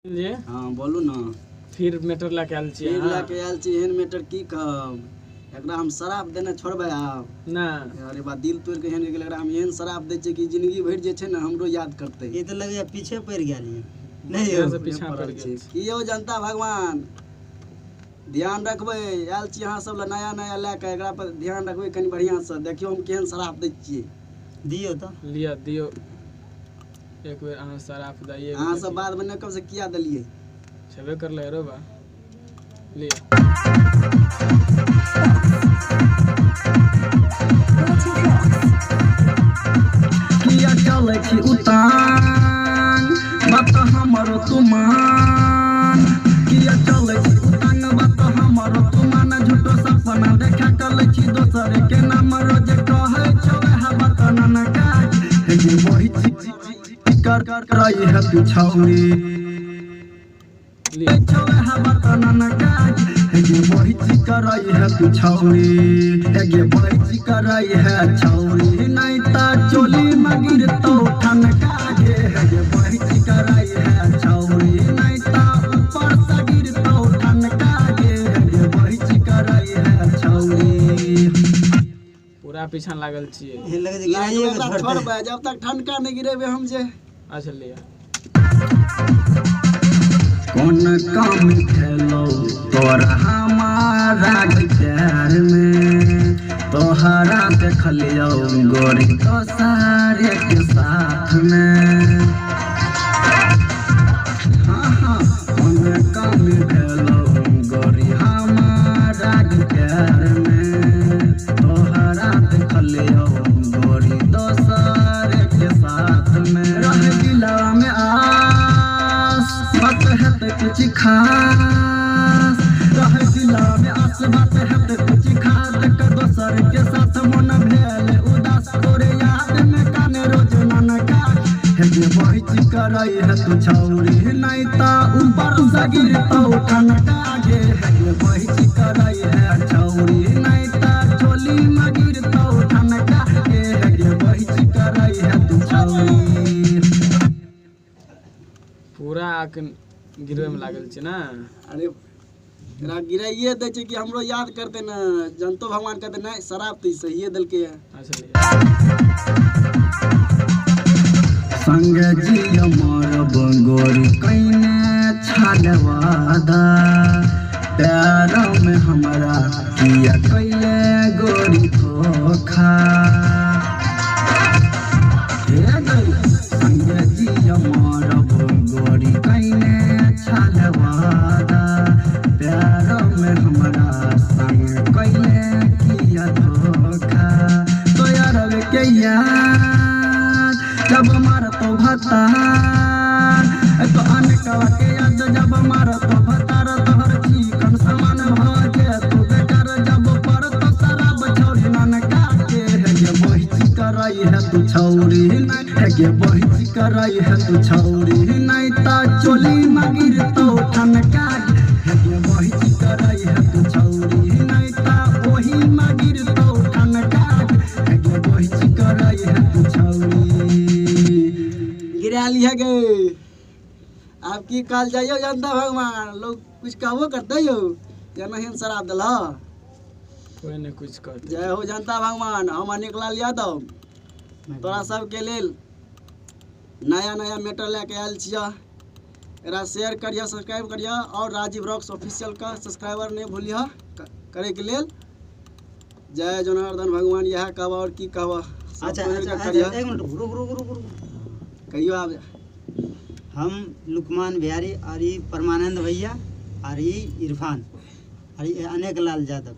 जी हाँ बोलू ना। फिर मैटर लेके आयल छी। फिर लेके आयल छी एहन मैटर की कहब। एकरा हम शराब देने छोड़बै आब ना। अरे बा दिल तोड़ के एहन गेल एकरा हम एहन शराब दै छियै कि जिंदगी भर जे छै ने हमरो याद करतै। ये तो लगे पीछे पड़ गया नहीं हो से पीछा पड़ छै गेल की यौ जनता भगवान ध्यान रखबै। आयल छी अहाँ सब नया नया लेके एकरा पर ध्यान रखबै कनि बढ़िया से। देखियो हम केहन शराब दै छियै। दियो तो लिया दियो एक बेर अहाँ शराब दैये। अहाँ सब बाद में कब से किया दलिए छबे कर ले रो बा लिया। किया चले छी उतान बात हमरो तुमान। किया चले छी उतान बात हमरो तुमान। झूठो सपना देखा चले छी दोसर के नाम रोज कहे चले है बात न काज। हे वही कर रही है पिछौरी चले है बात न काज। हे वही कर रही है पिछौरी। हे वही कर रही है छौरी नहीं ता चोली मगिर तो ठन कागे। हे वही कर रही है छौरी नहीं ता ऊपर से गिर तो ठन कागे। हे वही कर रही है छौरी। पूरा पीछा लागल छिए। ये लगे गिराइए छोड़बै जब तक ठनका नहीं गिरेबे हम जे। अच्छा लिया। कौन काम खेलो तोर हमारा प्यार में। तोहरा देख लियो गोरी तो सारे के साथ में। हाँ हाँ कौन काम खेलो गोरी हमारा प्यार में। तोहरा देख लियो गोरी तो सारे के साथ में। रह दिला में आस बात है तो कुछ खास। रह दिला में आस बात है तो कुछ खास। देख दोसर के साथ मन भेल उदास तोरे याद में काने रोज नन का। हे जे बहिच करई है तू छौरी नहीं ता ऊपर से गिर तो ठन कागे। हे जे बहिच करई है छौरी नहीं ता चोली में गिर तो ठन कागे। हे जे बहिच करई है तू छौरी। पूरा आके गिरवे में लागल छी ना। अरे एकरा गिराइए दै छै कि हमरो याद करते न। जनतो भगवान कहते नहीं शराब तो सही दिल के। अच्छा लिया। संग जी अमर बंगोरी कइने छाड़वादा। प्यार में हमरा किया कइले गोरी धोखा। हे गोरी संग जी अमर बंगोरी कइने छाड़वादा। प्यार में हमरा संग कइले किया धोखा। तो यार के याद जब मार तो भतार तो अनकवा के याद जब मार तो भतार। तोहर चिकन समान भजे तू बेकार जब पर तो शराब छौरी नन काके। हे गे बहिच करई है तू छौरी नहीं। हे गे बहिच करई है तू छौरी नहीं ता चोली मगिर तो ठन कागे। हे गे बहिच करई है तू छौरी नहीं ता ओही मगिर तो ठन कागे। हे गे बहिच करई है तू छौरी। गिरा लिया गे आप की काल जाइयो जनता भगवान लोग कुछ कहबो करते यो या नहीं शराब दिला। कोई ने कुछ कर जय हो जनता भगवान। हम निकला लिया तो तोरा सबके लेल नया नया मैटर लेके आयल छिया। एकरा शेयर करिया सब्सक्राइब करिया और राजीव रॉक्स ऑफिशियल का सब्सक्राइबर नहीं भूलिया करे के लेल। जय जनार्दन भगवान यह कहब और की कहब। अच्छा एक मिनट रुक कहियो आप। हम लुकमान बिहारी और ये परमानंद भैया और ये इरफान और ये अनेक लाल यादव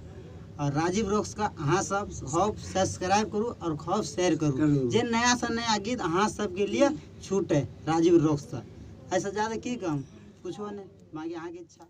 और राजीव रॉक्स का अहाँ सब खूब सब्सक्राइब करूँ और खूब शेयर करूँ। जे नया से नया गीत अहाँ सब के लिए छूट है राजीव रॉक्स का। ऐसा ज़्यादा की कम कुछ नहीं बाकी अहाँ की इच्छा।